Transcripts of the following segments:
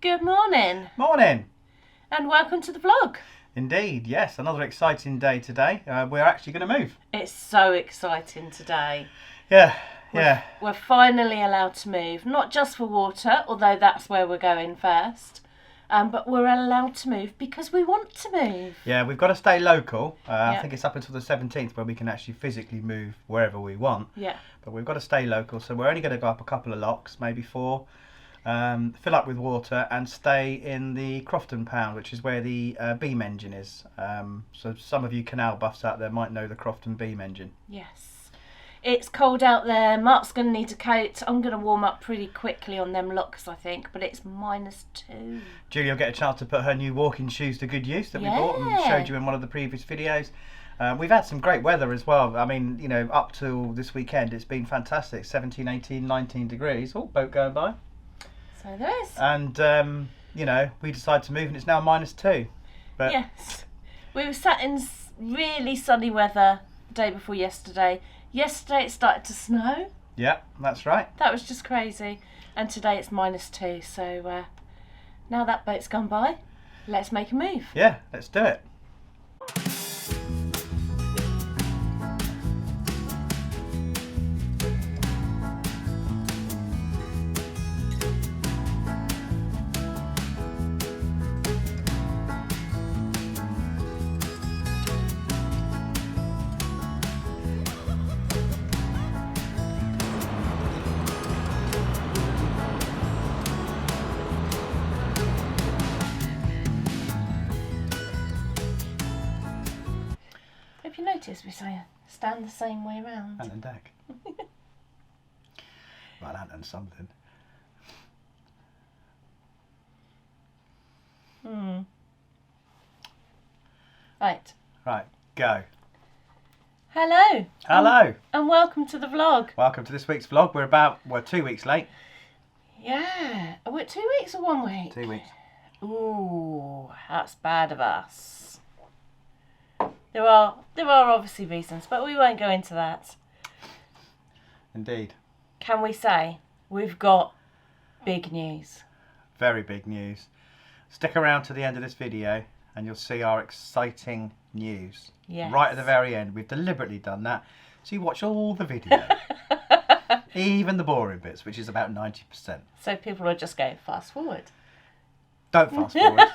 Good morning. Morning. And welcome to the vlog. Indeed, yes, another exciting day today. We're actually going to move. It's so exciting today. Yeah. We're finally allowed to move, not just for water, although that's where we're going first, but we're allowed to move because we want to move. Yeah, we've got to stay local. I think it's up until the 17th where we can actually physically move wherever we want. Yeah. But we've got to stay local, so we're only going to go up a couple of locks, maybe 4. Fill up with water and stay in the Crofton Pound, which is where the beam engine is. So some of you canal buffs out there might know the Crofton beam engine. Yes. It's cold out there. Mark's going to need a coat. I'm going to warm up pretty quickly on them locks, I think, but it's -2. Julie will get a chance to put her new walking shoes to good use that we bought and showed you in one of the previous videos. We've had some great weather as well. I mean, you know, up till this weekend it's been fantastic. 17, 18, 19 degrees. Oh, boat going by. So there is. And, you know, we decided to move and it's now -2. But yes. We were sat in really sunny weather the day before yesterday. Yesterday it started to snow. Yeah, that's right. That was just crazy. And today it's -2. So now that boat's gone by, let's make a move. Yeah, let's do it. Have you noticed we say stand the same way round? And then deck. Well, that and something. Right, go. Hello. Hello. And welcome to the vlog. Welcome to this week's vlog. We're 2 weeks late. Yeah. Are we 2 weeks or 1 week? 2 weeks. Ooh, that's bad of us. There are obviously reasons, but we won't go into that. Indeed. Can we say we've got big news? Very big news. Stick around to the end of this video and you'll see our exciting news. Yes. Right at the very end. We've deliberately done that so you watch all the video. Even the boring bits, which is about 90%. So people are just going fast forward. Don't fast forward.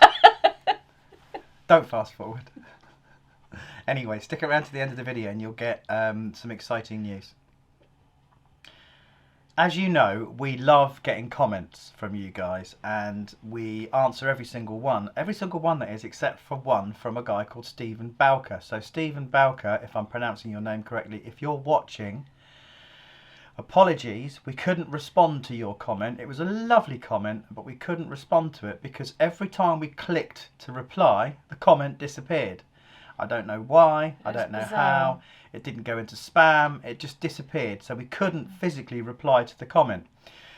Don't fast forward. Anyway, stick around to the end of the video and you'll get some exciting news. As you know, we love getting comments from you guys and we answer every single one that is, except for one from a guy called Stephen Bowker. So Stephen Bowker, if I'm pronouncing your name correctly, if you're watching, apologies, we couldn't respond to your comment. It was a lovely comment, but we couldn't respond to it because every time we clicked to reply, the comment disappeared. I don't know why, I don't know how, it didn't go into spam, it just disappeared, so we couldn't physically reply to the comment.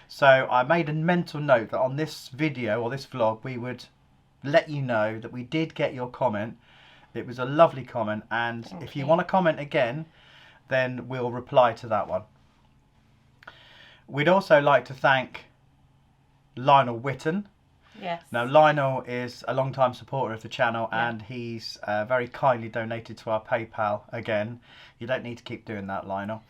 So I made a mental note that on this video, or this vlog, we would let you know that we did get your comment. It was a lovely comment, and if you want to comment again, then we'll reply to that one. We'd also like to thank Lionel Witten. Yes. Now Lionel is a long-time supporter of the channel and he's very kindly donated to our PayPal again. You don't need to keep doing that, Lionel.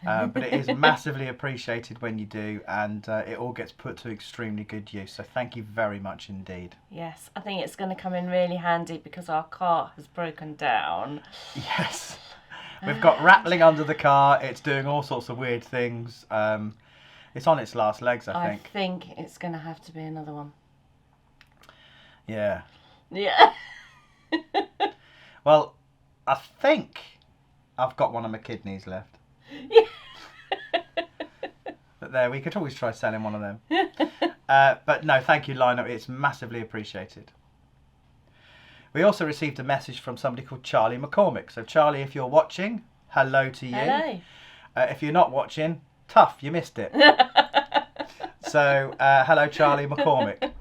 But it is massively appreciated when you do, and it all gets put to extremely good use. So thank you very much indeed. Yes, I think it's going to come in really handy because our car has broken down. Yes. We've got rattling under the car. It's doing all sorts of weird things. It's on its last legs, I think. I think it's going to have to be another one. Yeah. Yeah. Well, I think I've got one of my kidneys left. But there, we could always try selling one of them. But no, thank you, Lionel. It's massively appreciated. We also received a message from somebody called Charlie McCormick. So Charlie, if you're watching, hello to you. Hello. If you're not watching, tough, you missed it. So, hello Charlie McCormick.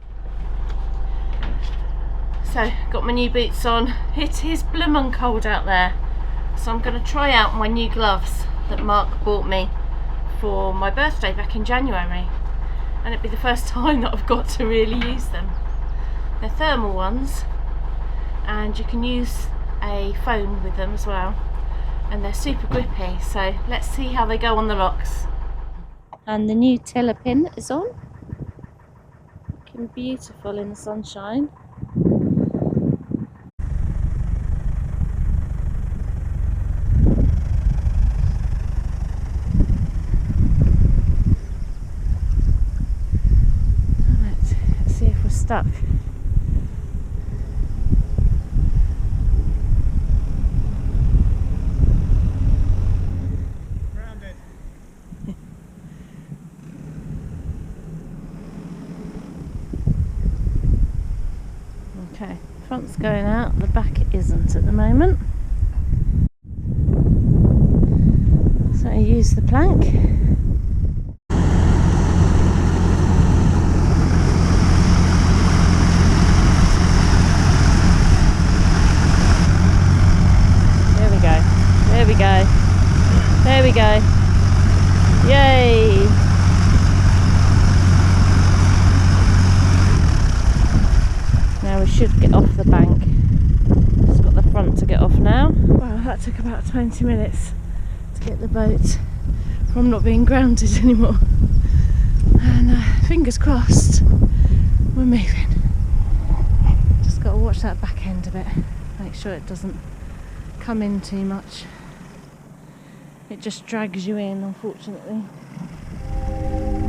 So, got my new boots on. It is bloomin' cold out there. So I'm going to try out my new gloves that Mark bought me for my birthday back in January. and it'd be the first time that I've got to really use them. They're thermal ones, and you can use a phone with them as well, and they're super grippy, so let's see how they go on the locks. And the new tiller pin is on, looking beautiful in the sunshine. Let's see if we're stuck. Okay, front's going out, the back isn't at the moment. So I use the plank. There we go, there we go, there we go. Yay! Now we should get off the bank. Just got the front to get off now. Wow, that took about 20 minutes to get the boat from not being grounded anymore. And fingers crossed, we're moving. Just got to watch that back end a bit, make sure it doesn't come in too much. It just drags you in, unfortunately.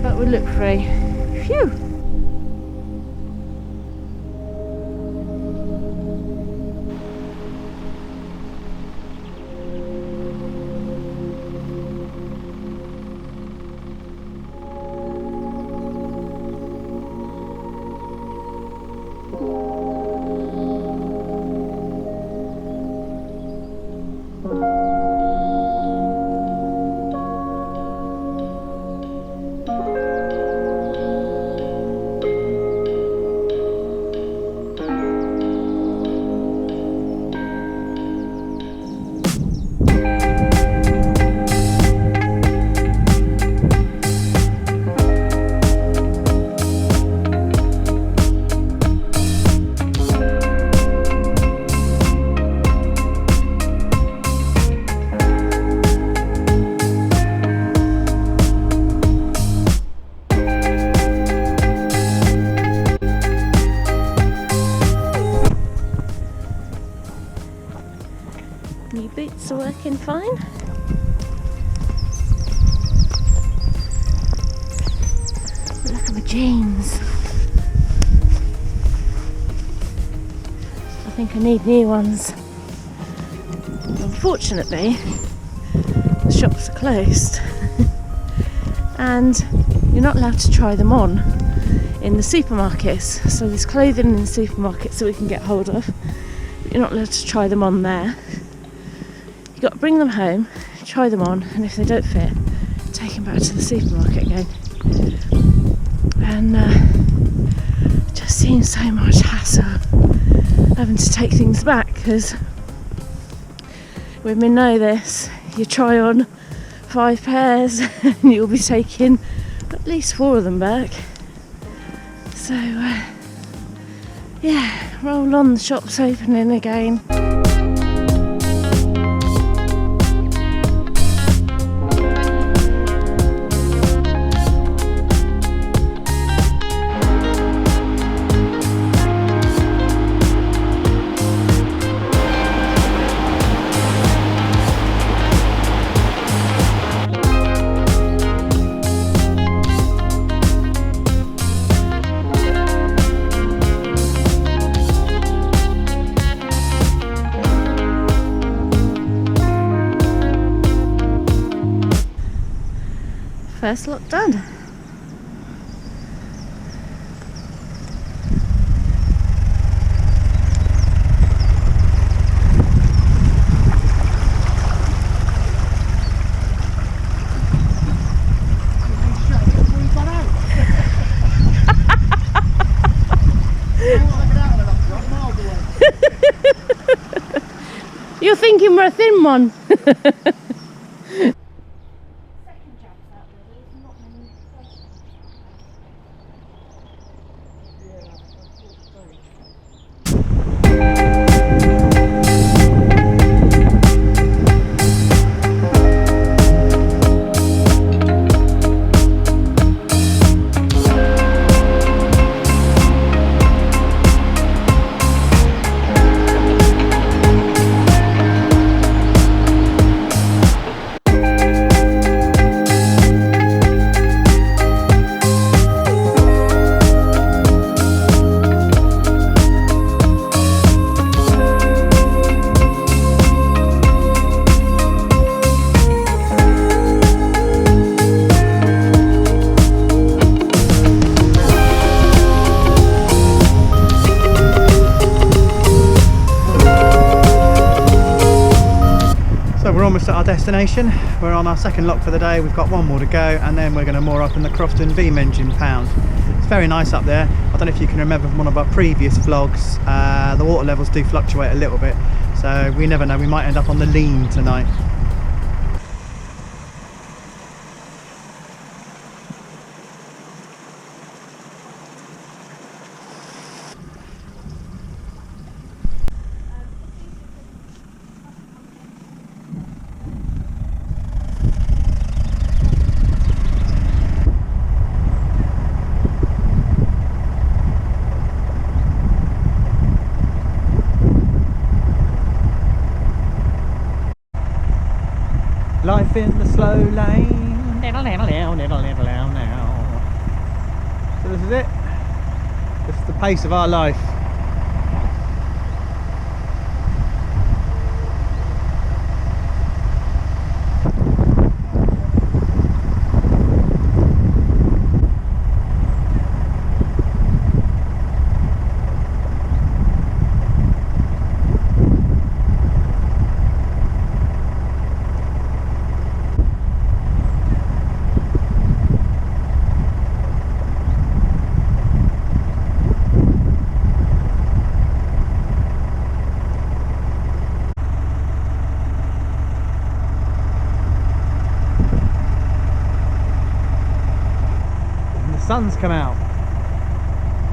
But we look free. Phew! New boots are working fine. Look at my jeans. I think I need new ones. Unfortunately, the shops are closed and you're not allowed to try them on in the supermarkets. So there's clothing in the supermarkets that we can get hold of, but you're not allowed to try them on there. You've got to bring them home, try them on, and if they don't fit, take them back to the supermarket again. And it just seems so much hassle having to take things back, because women know this. You try on 5 pairs and you'll be taking at least 4 of them back. So yeah, roll on, the shop's opening again. First lot done. You're thinking we're a thin one. destination. We're on our second lock for the day. We've got one more to go, and then we're going to moor up in the Crofton Beam Engine Pound. It's very nice up there. I don't know if you can remember from one of our previous vlogs, the water levels do fluctuate a little bit, so we never know, we might end up on the lean tonight. Life in the slow lane. So this is it. This is the pace of our life. Sun's come out.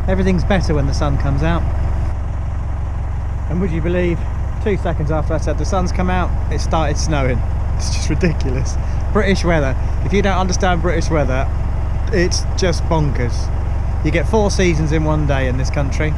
Everything's better when the sun comes out. And would you believe, 2 seconds after I said the sun's come out, it started snowing. It's just ridiculous. British weather. If you don't understand British weather, it's just bonkers. You get 4 seasons in one day in this country.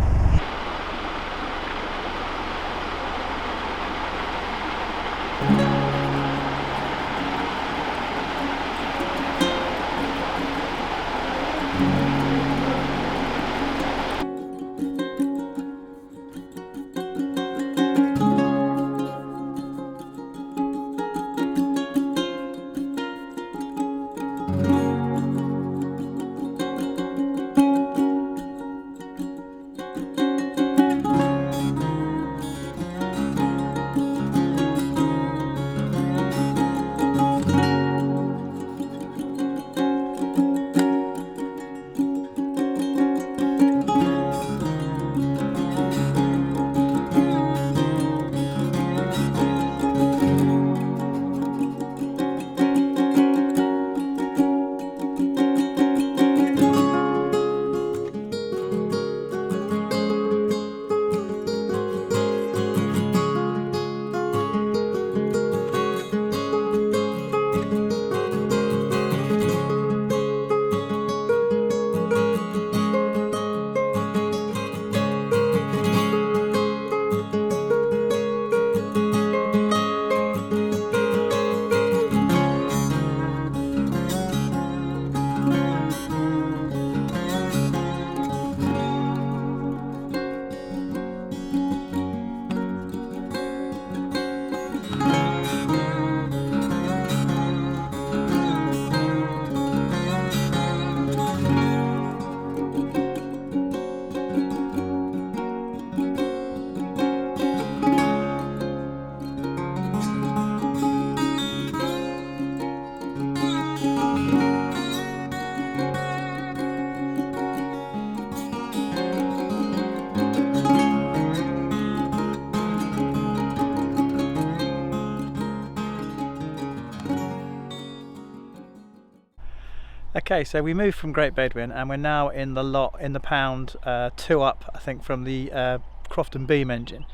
Okay, so we moved from Great Bedouin and we're now in the lot in the pound 2 up, I think, from the Crofton Beam Engine.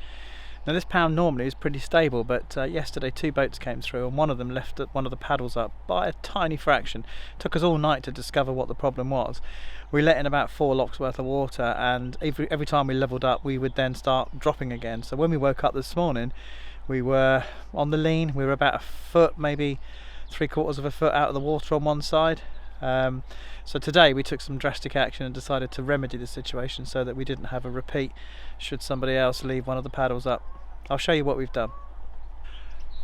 Now this pound normally is pretty stable, but yesterday 2 boats came through and one of them left one of the paddles up by a tiny fraction. It took us all night to discover what the problem was. We let in about 4 locks worth of water, and every time we levelled up we would then start dropping again. So when we woke up this morning we were on the lean. We were about a foot, maybe 3/4 of a foot out of the water on one side. So today we took some drastic action and decided to remedy the situation so that we didn't have a repeat should somebody else leave one of the paddles up. I'll show you what we've done.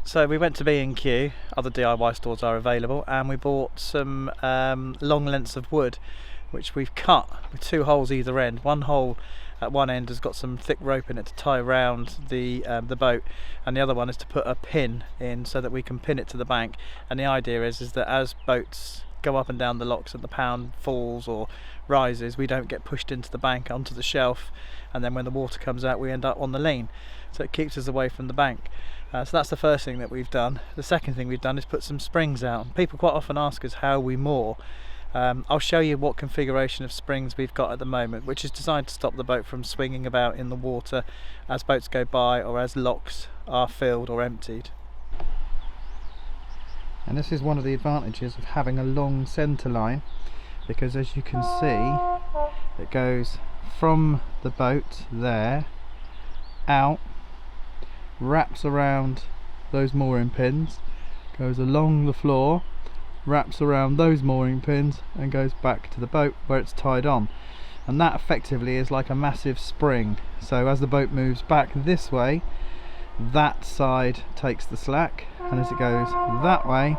So we went to B&Q, other DIY stores are available, and we bought some long lengths of wood which we've cut with 2 holes either end. One hole at one end has got some thick rope in it to tie around the boat, and the other one is to put a pin in so that we can pin it to the bank. And the idea is that as boats go up and down the locks and the pound falls or rises, we don't get pushed into the bank onto the shelf, and then when the water comes out we end up on the lane, so it keeps us away from the bank. So that's the first thing that we've done. The second thing we've done is put some springs out. People quite often ask us how we moor. I'll show you what configuration of springs we've got at the moment, which is designed to stop the boat from swinging about in the water as boats go by or as locks are filled or emptied. And this is one of the advantages of having a long centre line, because as you can see, it goes from the boat there out, wraps around those mooring pins, goes along the floor, wraps around those mooring pins and goes back to the boat where it's tied on. And that effectively is like a massive spring, so as the boat moves back this way, that side takes the slack, and as it goes that way,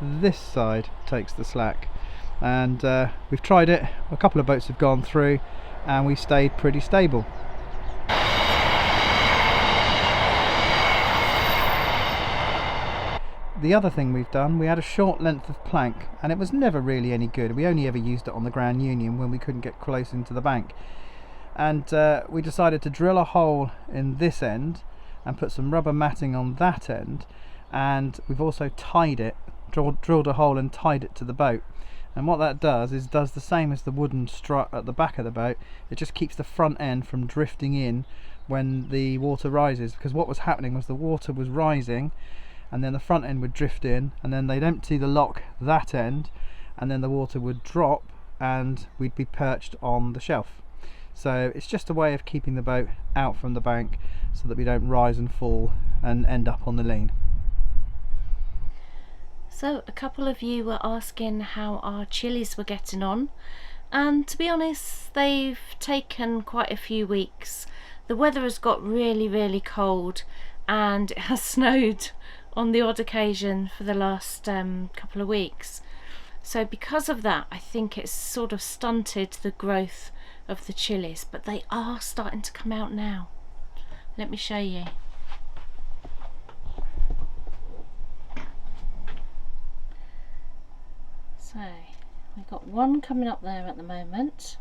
this side takes the slack. And we've tried it, a couple of boats have gone through and we stayed pretty stable. The other thing we've done, we had a short length of plank and it was never really any good. We only ever used it on the Grand Union when we couldn't get close into the bank. And we decided to drill a hole in this end and put some rubber matting on that end, and we've also tied it, drilled a hole and tied it to the boat. And what that does is does the same as the wooden strut at the back of the boat. It just keeps the front end from drifting in when the water rises, because what was happening was the water was rising and then the front end would drift in, and then they'd empty the lock that end, and then the water would drop and we'd be perched on the shelf. So it's just a way of keeping the boat out from the bank so that we don't rise and fall and end up on the lane. So a couple of you were asking how our chilies were getting on, and to be honest, they've taken quite a few weeks. The weather has got really cold and it has snowed on the odd occasion for the last couple of weeks. So because of that, I think it's sort of stunted the growth of the chilies, but they are starting to come out now. Let me show you. So we've got one coming up there at the moment.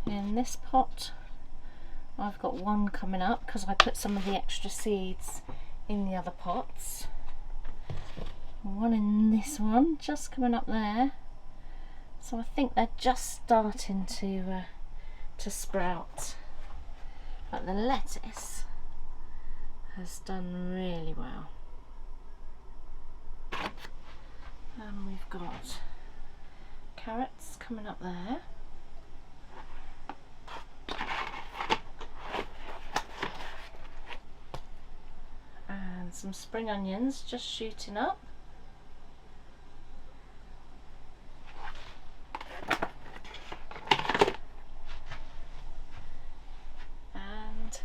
In this pot I've got one coming up because I put some of the extra seeds in the other pots. One in this one just coming up there. So I think they're just starting to sprout. But the lettuce has done really well. And we've got carrots coming up there. And some spring onions just shooting up. And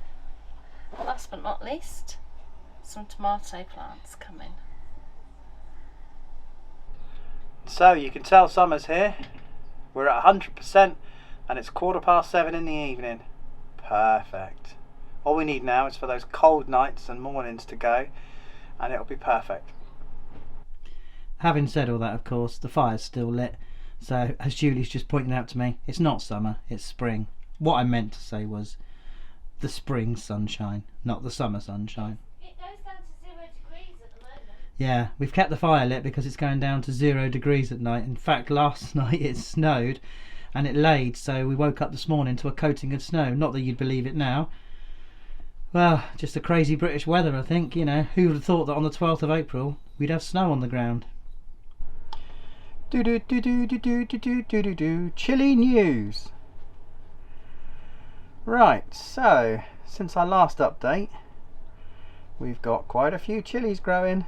last but not least, some tomato plants coming. So you can tell summer's here. We're at 100% and it's 7:15 in the evening. Perfect. All we need now is for those cold nights and mornings to go, and it'll be perfect. Having said all that, of course, the fire's still lit. So as Julie's just pointing out to me, it's not summer, it's spring. What I meant to say was the spring sunshine, not the summer sunshine. It goes down to 0 degrees at the moment. Yeah, we've kept the fire lit because it's going down to 0 degrees at night. In fact, last night it snowed and it laid, so we woke up this morning to a coating of snow. Not that you'd believe it now. Well, just the crazy British weather, I think. You know, who would have thought that on the 12th of April we'd have snow on the ground? Chilly news. Right, so since our last update, we've got quite a few chilies growing.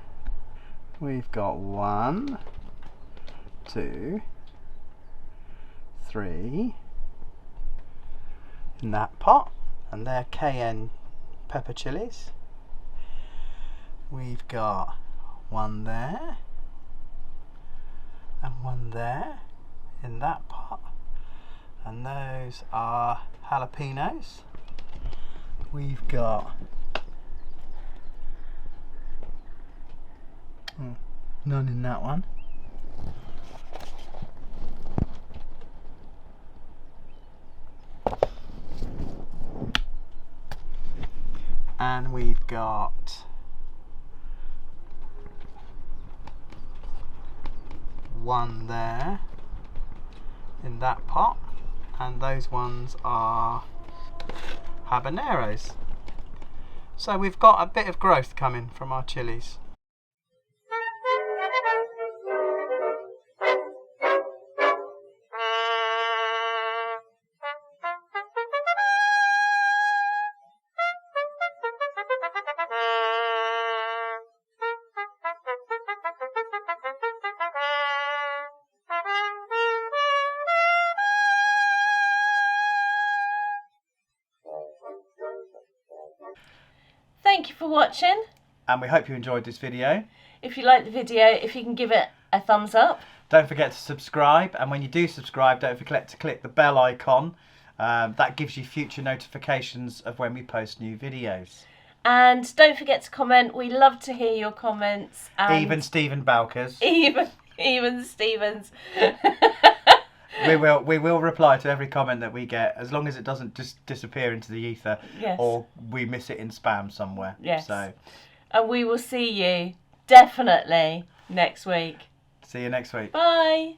We've got 1, 2, 3 in that pot, and they're cayenne pepper chilies. We've got 1 there and 1 there in that pot, and those are jalapenos. We've got none in that one. And we've got one there in that pot, and those ones are habaneros. So we've got a bit of growth coming from our chilies. Thank you for watching. And we hope you enjoyed this video. If you like the video, if you can give it a thumbs up. Don't forget to subscribe, and when you do subscribe, don't forget to click the bell icon. That gives you future notifications of when we post new videos. And don't forget to comment. We love to hear your comments. And Even Stephen Balkers. Even Stevens. We will reply to every comment that we get, as long as it doesn't just disappear into the ether. Yes. Or we miss it in spam somewhere. Yes. So, and we will see you definitely next week. see you next week. Bye.